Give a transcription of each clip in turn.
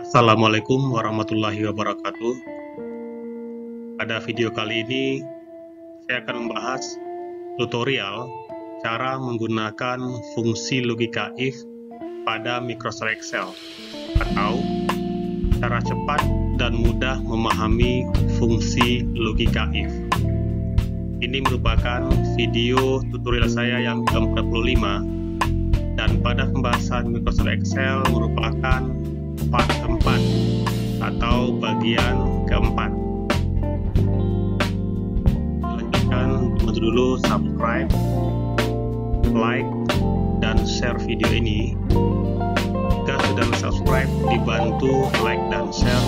Assalamualaikum warahmatullahi wabarakatuh. Pada video kali ini, saya akan membahas tutorial cara menggunakan fungsi logika if pada Microsoft Excel, atau cara cepat dan mudah memahami fungsi logika if. Ini merupakan video tutorial saya yang ke-45, dan pada pembahasan Microsoft Excel merupakan part keempat atau bagian keempat. Lanjutkan, bantu dulu subscribe, like, dan share video ini. Jika sudah subscribe, dibantu like dan share.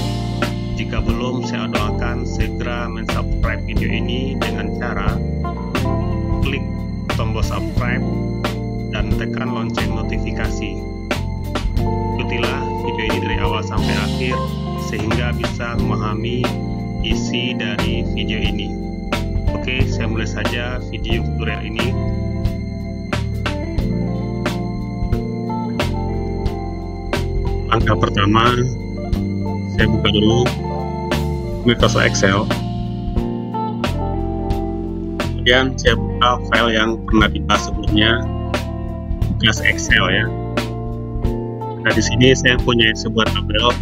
Jika belum, saya doakan segera mensubscribe video ini dengan cara klik tombol subscribe dan tekan lonceng notifikasi. Ikutilah video ini dari awal sampai akhir sehingga bisa memahami isi dari video ini. Oke, saya mulai saja video tutorial ini. Langkah pertama, saya buka dulu Microsoft Excel. Kemudian saya buka file yang pernah dibahas sebelumnya, tugas Excel ya. Nah, di sini saya punya sebuah tabel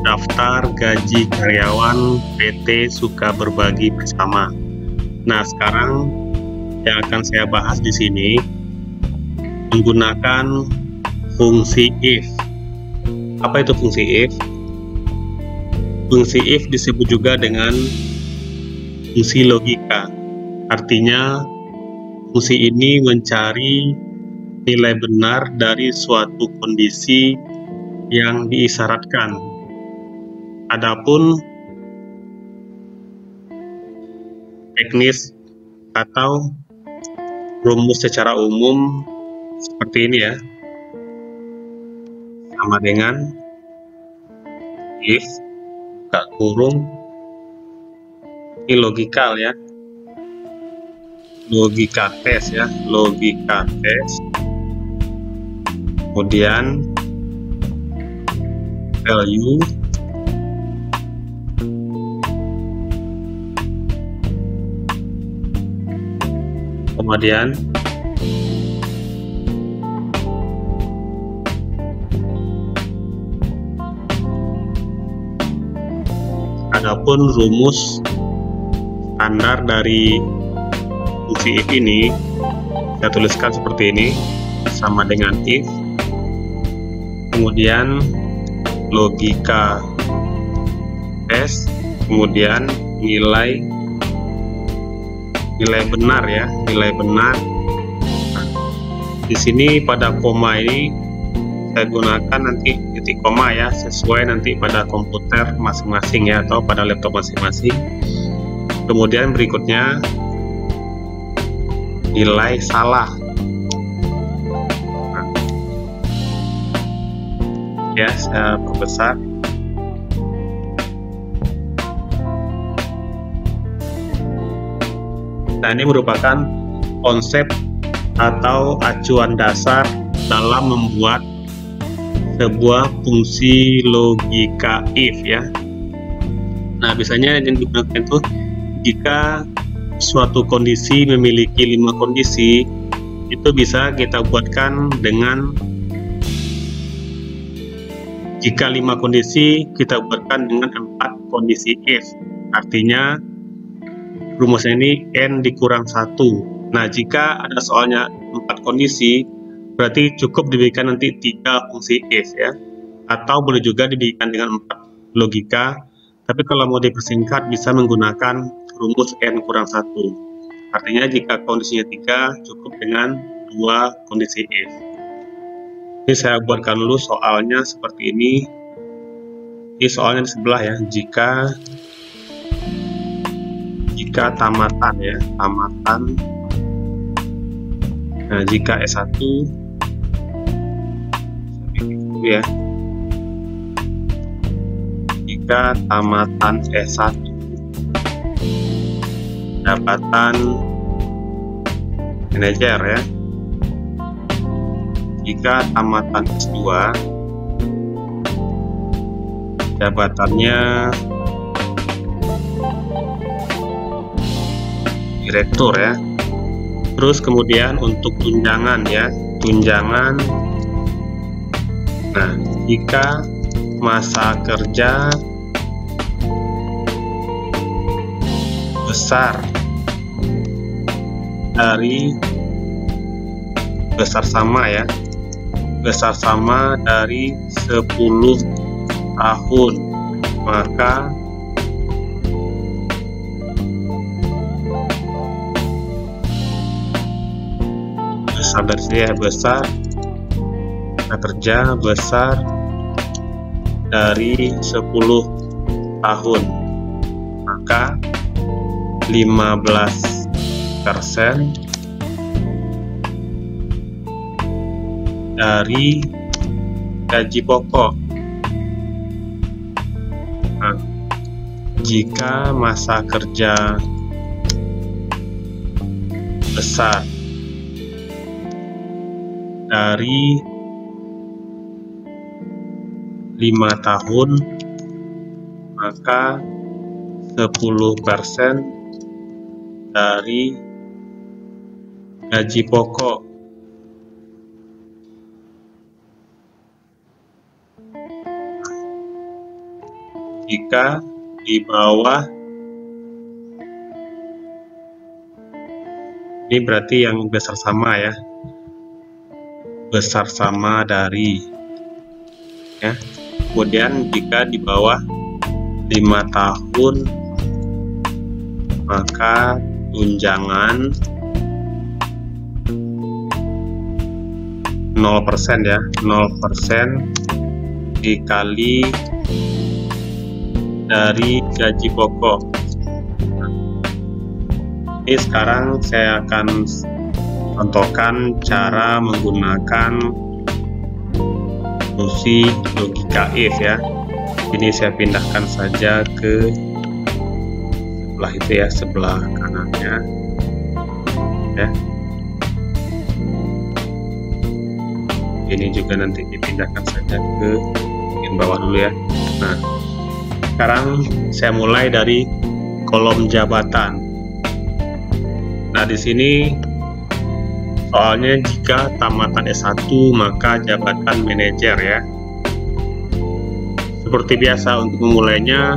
daftar gaji karyawan PT Suka Berbagi Bersama. Nah, sekarang yang akan saya bahas di sini menggunakan fungsi if. Apa itu fungsi if? Fungsi if disebut juga dengan fungsi logika. Artinya, fungsi ini mencari nilai benar dari suatu kondisi yang diisyaratkan. Adapun teknis atau rumus secara umum seperti ini ya, sama dengan if buka kurung, ini logikal ya, logika tes ya, logika tes. Kemudian value, kemudian adapun rumus standar dari fungsi if ini saya tuliskan seperti ini, sama dengan if, kemudian logika tes, kemudian nilai benar ya, nilai benar. Nah, di sini pada koma ini saya gunakan nanti titik koma ya, sesuai nanti pada komputer masing-masing ya, atau pada laptop masing-masing. Kemudian berikutnya nilai salah. Ya, saya perbesar. Nah, ini merupakan konsep atau acuan dasar dalam membuat sebuah fungsi logika if ya. Nah, biasanya yang digunakan itu jika suatu kondisi memiliki 5 kondisi, itu bisa kita buatkan dengan jika 5 kondisi, kita buatkan dengan 4 kondisi if. Artinya rumusnya ini n dikurang 1. Nah, jika ada soalnya 4 kondisi, berarti cukup diberikan nanti 3 fungsi if ya. Atau boleh juga diberikan dengan 4 logika. Tapi kalau mau dipersingkat bisa menggunakan rumus n kurang 1. Artinya jika kondisinya 3, cukup dengan 2 kondisi if. Ini saya buatkan dulu soalnya seperti ini. Ini soalnya di sebelah ya. Jika tamatan ya, tamatan. Nah, jika S1 ya. Jika tamatan S1, jabatan manajer ya. Jika tamatan S2, jabatannya direktur ya. Terus kemudian untuk tunjangan ya, tunjangan. Nah, jika masa kerja besar dari besar sama ya, besar sama dari 10 tahun, maka besar dari sini ya, besar kerja besar dari 10 tahun, maka 15% dari gaji pokok. Nah, jika masa kerja besar dari 5 tahun, maka 10% dari gaji pokok. Jika di bawah, ini berarti yang besar sama ya, besar sama dari ya. Kemudian jika di bawah 5 tahun, maka tunjangan 0% ya, 0% dikali dari gaji pokok. Ini sekarang saya akan contohkan cara menggunakan fungsi logika if ya. Ini saya pindahkan saja ke sebelah itu ya, sebelah kanannya ya. Ini juga nanti dipindahkan saja ke bagian bawah dulu ya. Nah, sekarang saya mulai dari kolom jabatan. Nah, di sini soalnya jika tamatan S1 maka jabatan manajer ya. Seperti biasa untuk memulainya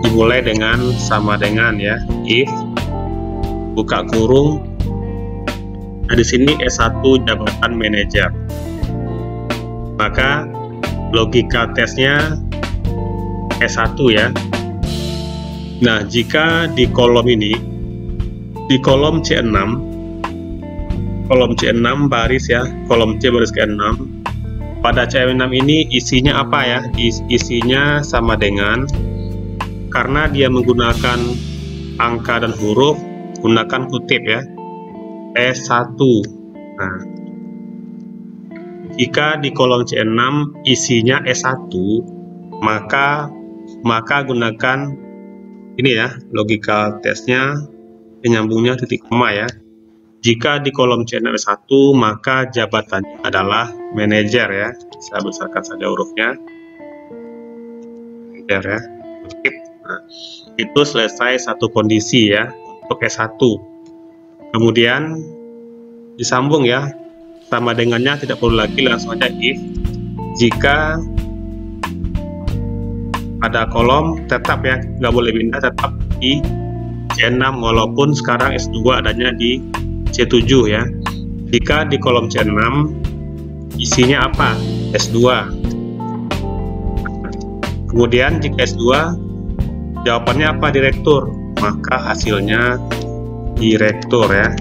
dimulai dengan sama dengan ya, if buka kurung. Nah, di sini S1 jabatan manajer. Maka logika tesnya S1 ya. Nah, jika di kolom ini, di kolom C6, kolom C6 baris ya, kolom C baris ke-6, pada C6 ini isinya apa ya? Isinya sama dengan, karena dia menggunakan angka dan huruf, gunakan kutip ya, S1. Nah, jika di kolom C6 isinya S1, maka gunakan ini ya, logika tesnya penyambungnya titik koma ya. Jika di kolom C6 S1 maka jabatannya adalah manajer ya. Saya besarkan saja hurufnya, manajer ya. Nah, itu selesai satu kondisi ya untuk S1. Kemudian disambung ya, sama dengannya tidak perlu lagi, langsung aja if. Jika ada kolom tetap ya, nggak boleh pindah, tetap di C6 walaupun sekarang S2 adanya di C7 ya. Jika di kolom C6 isinya apa? S2. Kemudian jika S2 jawabannya apa? Direktur, maka hasilnya direktur ya.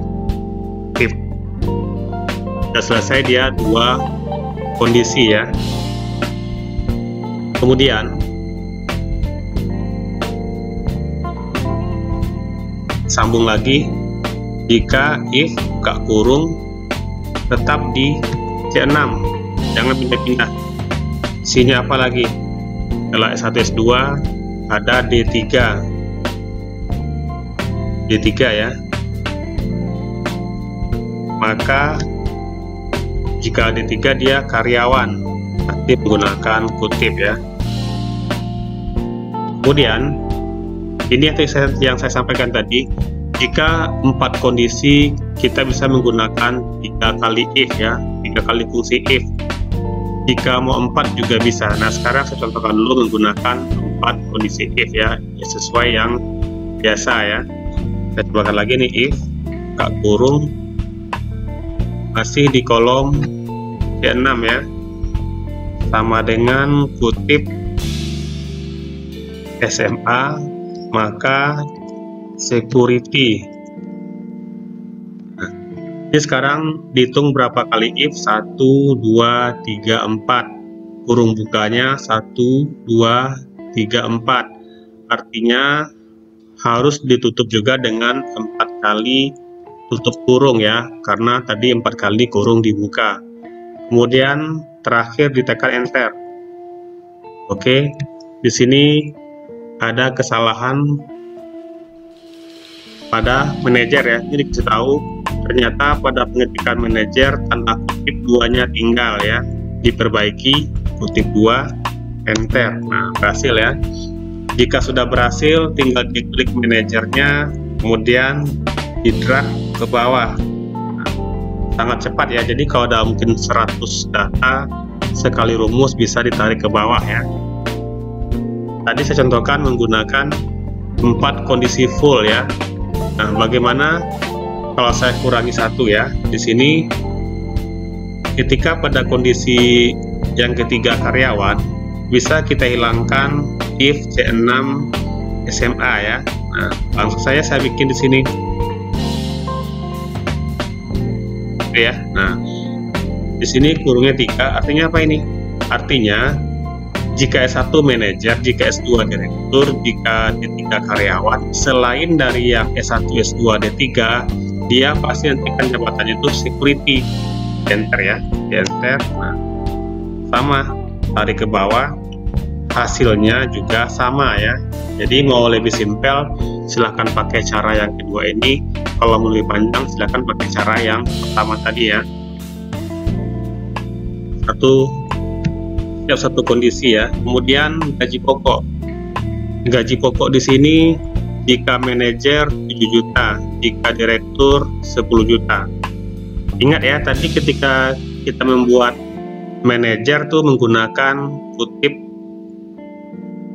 Tip. Sudah selesai dia dua kondisi ya. Kemudian sambung lagi, jika if buka kurung tetap di C6, jangan pindah-pindah. Isinya apa lagi? Setelah S1 S2 ada D3 ya. Maka jika D3 dia karyawan, nanti menggunakan kutip ya. Kemudian ini yang saya sampaikan tadi, jika 4 kondisi kita bisa menggunakan 3 kali if ya, 3 kali fungsi if. Jika mau 4 juga bisa. Nah, sekarang saya contohkan dulu menggunakan 4 kondisi if ya, sesuai yang biasa ya. Saya cobakan lagi nih, if buka kurung masih di kolom C6 ya, sama dengan kutip SMA, maka security. Nah, ini sekarang dihitung berapa kali if, 1, 2, 3, 4, kurung bukanya 1, 2, 3, 4, artinya harus ditutup juga dengan 4 kali tutup kurung ya, karena tadi 4 kali kurung dibuka. Kemudian terakhir ditekan enter. Oke, di sini ada kesalahan pada manajer ya. Ini dikasih tahu ternyata pada pengetikan manajer tanda kutip 2-nya tinggal ya, diperbaiki, kutip 2, enter. Nah, berhasil ya. Jika sudah berhasil, tinggal diklik manajernya, kemudian di drag ke bawah. Nah, sangat cepat ya. Jadi kalau ada mungkin 100 data, sekali rumus bisa ditarik ke bawah ya. Tadi saya contohkan menggunakan 4 kondisi full ya. Nah, bagaimana kalau saya kurangi 1 ya? Di sini ketika pada kondisi yang ketiga karyawan, bisa kita hilangkan if C6 SMA ya. Nah, langsung saya bikin di sini. Oke ya. Nah, di sini kurungnya 3, artinya apa ini? Artinya jika S1 manajer, jika S2 direktur, jika D3 karyawan, selain dari yang S1, S2, D3, dia pasti nantikan jabatannya itu security. Enter ya, enter. Nah, sama, tarik ke bawah, hasilnya juga sama ya. Jadi mau lebih simpel, silahkan pakai cara yang kedua ini. Kalau mau lebih panjang, silahkan pakai cara yang pertama tadi ya. Satu kondisi ya. Kemudian gaji pokok. Gaji pokok di sini jika manajer 7 juta, jika direktur 10 juta. Ingat ya, tadi ketika kita membuat manajer tuh menggunakan kutip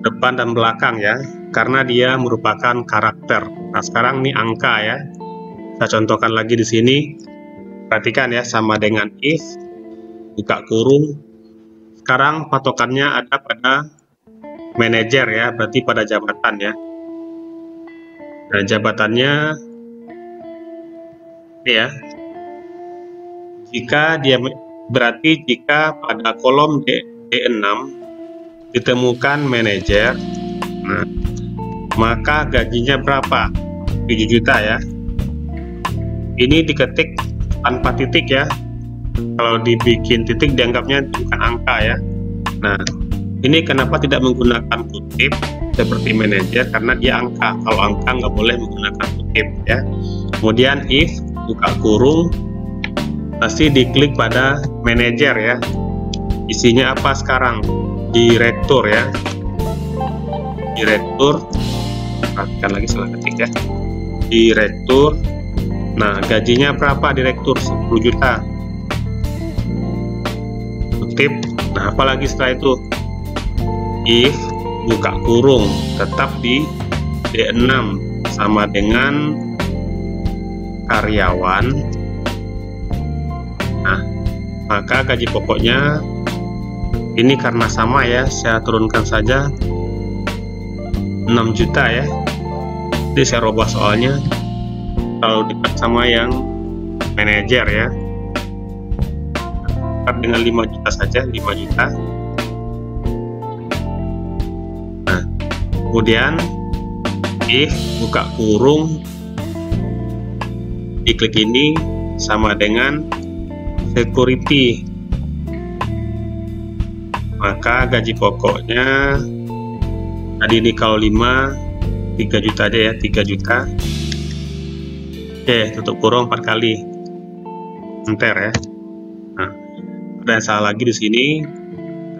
depan dan belakang ya, karena dia merupakan karakter. Nah, sekarang ini angka ya. Saya contohkan lagi di sini. Perhatikan ya, sama dengan if, buka kurung. Sekarang patokannya ada pada manajer ya, berarti pada jabatan ya. Nah, jabatannya ini ya. Jika dia berarti jika pada kolom D6 ditemukan manajer, nah, maka gajinya berapa? 7 juta ya. Ini diketik tanpa titik ya. Kalau dibikin titik dianggapnya bukan angka ya. Nah, ini kenapa tidak menggunakan kutip seperti manajer, karena dia angka. Kalau angka nggak boleh menggunakan kutip ya. Kemudian if, buka kurung, pasti diklik pada manajer ya. Isinya apa sekarang? Direktur ya. Direktur, perhatikan lagi salah ketik ya. Direktur. Nah, gajinya berapa direktur? 10 juta. Kutip. Nah, apalagi setelah itu? If, buka kurung, tetap di D6 sama dengan karyawan. Nah, maka gaji pokoknya ini karena sama ya, saya turunkan saja 6 juta ya. Jadi saya rubah soalnya kalau dekat sama yang manajer ya, dekat dengan 5 juta saja, 5 juta. Nah, kemudian if, buka kurung, diklik ini sama dengan security, maka gaji pokoknya tadi ini kalau 5, 3 juta aja ya, 3 juta. Oke, tutup kurung 4 kali, enter ya. Nah, ada yang salah lagi di sini.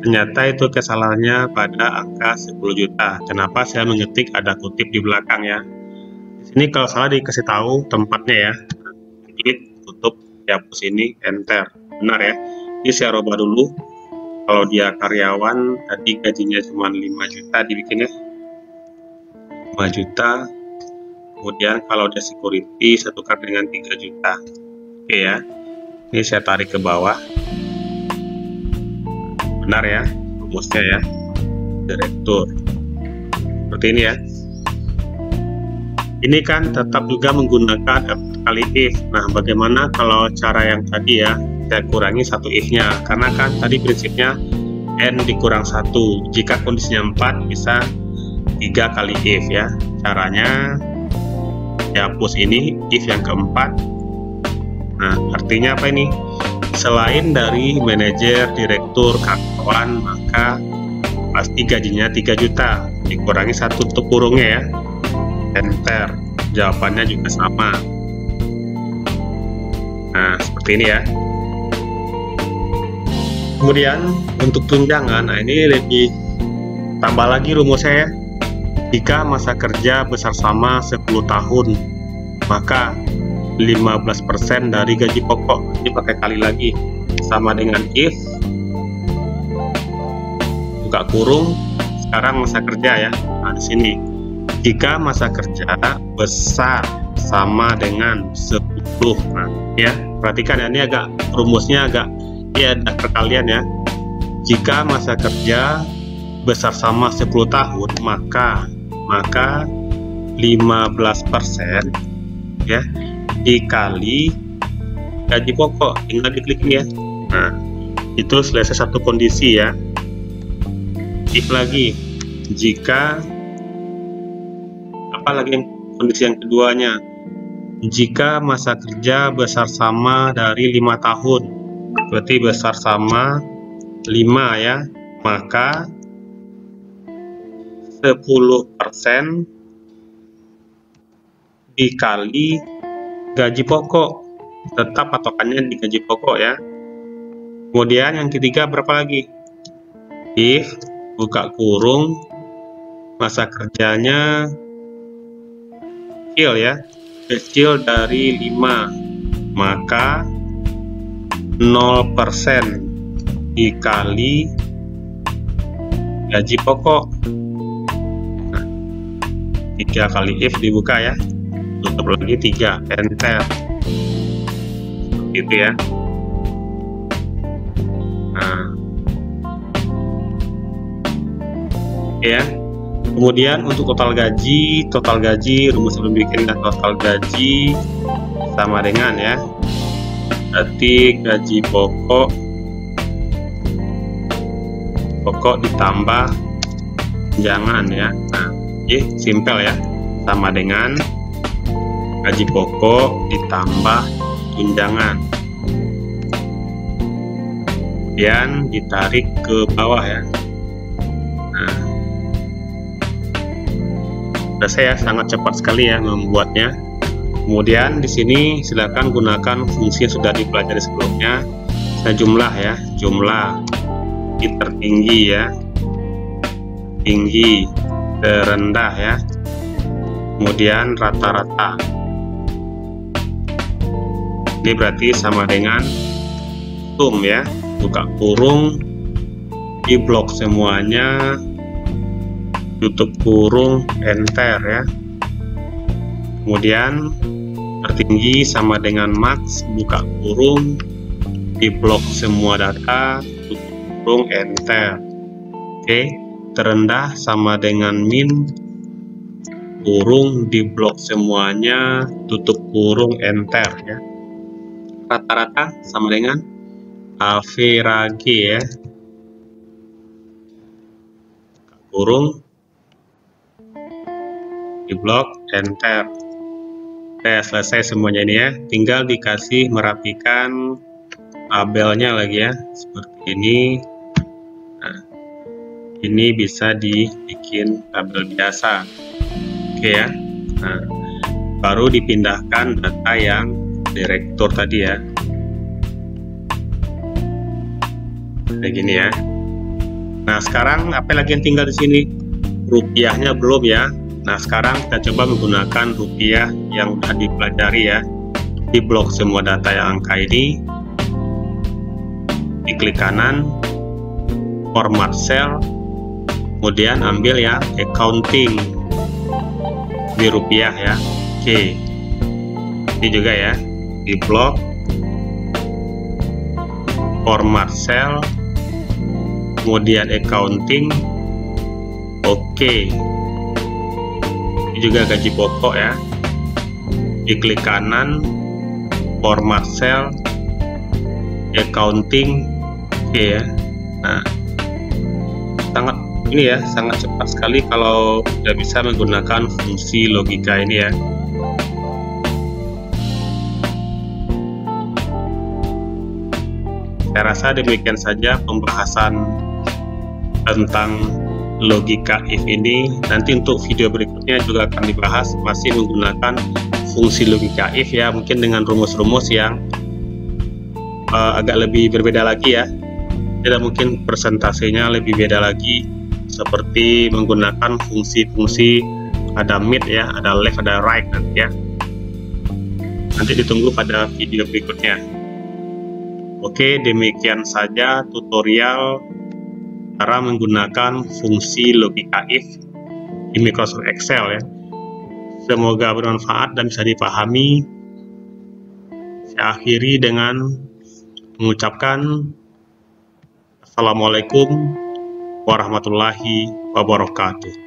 Ternyata itu kesalahannya pada angka 10 juta. Kenapa saya mengetik ada kutip di belakang ya? Di sini kalau salah dikasih tahu tempatnya ya. Klik, tutup, dihapus ini, enter. Benar ya. Ini saya rubah dulu. Kalau dia karyawan, tadi gajinya cuma 5 juta dibikinnya. 5 juta. Kemudian kalau dia security, saya tukar dengan 3 juta. Oke ya. Ini saya tarik ke bawah. Benar ya, rumusnya ya, direktur. Seperti ini ya. Ini kan tetap juga menggunakan F kali if. Nah, bagaimana kalau cara yang tadi ya, saya kurangi satu if-nya, karena kan tadi prinsipnya N dikurang 1. Jika kondisinya 4, bisa 3 kali if ya. Caranya, dihapus ini, if yang keempat. Nah, artinya apa ini? Selain dari manajer, direktur, karyawan, maka pasti gajinya 3 juta. Dikurangi 1 tutup kurungnya ya. Enter. Jawabannya juga sama. Nah, seperti ini ya. Kemudian untuk tunjangan, nah ini lebih tambah lagi rumusnya ya. Jika masa kerja besar sama 10 tahun, maka 15% dari gaji pokok. Ini pakai kali lagi, sama dengan if, buka kurung, sekarang masa kerja ya. Nah, di sini jika masa kerja besar sama dengan 10. Nah, ya, perhatikan ya, ini agak rumusnya agak ya ada perkalian ya. Jika masa kerja besar sama 10 tahun, maka 15% ya dikali gaji pokok, tinggal diklik ini ya. Nah, itu selesai satu kondisi ya. If lagi, jika apa lagi kondisi yang keduanya, jika masa kerja besar sama dari 5 tahun, berarti besar sama 5 ya, maka 10% dikali gaji pokok, tetap patokannya di gaji pokok ya. Kemudian yang ketiga berapa lagi? If, buka kurung, masa kerjanya kecil ya, kecil dari 5, maka 0% dikali gaji pokok. Nah, 3 kali if dibuka ya, tutup lagi 3, enter. Seperti itu ya. Nah, ya. Kemudian untuk total gaji rumus sebelum bikin total gaji sama dengan ya, berarti gaji pokok ditambah tunjangan ya. Nah, simpel ya, sama dengan gaji pokok ditambah tunjangan, kemudian ditarik ke bawah ya. Nah, selesai ya, sangat cepat sekali ya membuatnya. Kemudian di sini silakan gunakan fungsi yang sudah dipelajari sebelumnya. Saya jumlah ya, jumlah tertinggi ya, tinggi, terendah ya, kemudian rata-rata. Ini berarti sama dengan sum ya, buka kurung, di blok semuanya, tutup kurung, enter ya. Kemudian tertinggi sama dengan max, buka kurung, di blok semua data, tutup kurung, enter. Oke, terendah sama dengan min, kurung, di blok semuanya, tutup kurung, enter ya. Rata-rata sama dengan average ya, kurung, di blok, enter. Oke, selesai semuanya ini ya, tinggal dikasih merapikan tabelnya lagi ya, seperti ini. Nah, ini bisa dibikin tabel biasa. Oke ya. Nah, baru dipindahkan data yang direktur tadi ya, kayak gini ya. Nah, sekarang apa lagi yang tinggal di sini? Rupiahnya belum ya. Nah, sekarang kita coba menggunakan rupiah yang sudah dipelajari ya. Di blok semua data yang angka ini, diklik kanan, format cell, kemudian ambil ya accounting di rupiah ya. Oke, ini juga ya, di blok format cell, kemudian accounting. Oke, ini juga gaji pokok ya, diklik kanan, format cell, accounting. Oke ya. Nah, sangat cepat sekali kalau sudah bisa menggunakan fungsi logika ini ya. Saya rasa demikian saja pembahasan tentang logika if ini. Nanti untuk video berikutnya juga akan dibahas masih menggunakan fungsi logika if ya, mungkin dengan rumus-rumus yang agak lebih berbeda lagi ya. Tidak mungkin persentasenya lebih beda lagi, seperti menggunakan fungsi-fungsi ada mid ya, ada left, ada right nanti ya. Nanti ditunggu pada video berikutnya. Oke, demikian saja tutorial cara menggunakan fungsi logika if di Microsoft Excel ya. Semoga bermanfaat dan bisa dipahami. Saya akhiri dengan mengucapkan Assalamualaikum warahmatullahi wabarakatuh.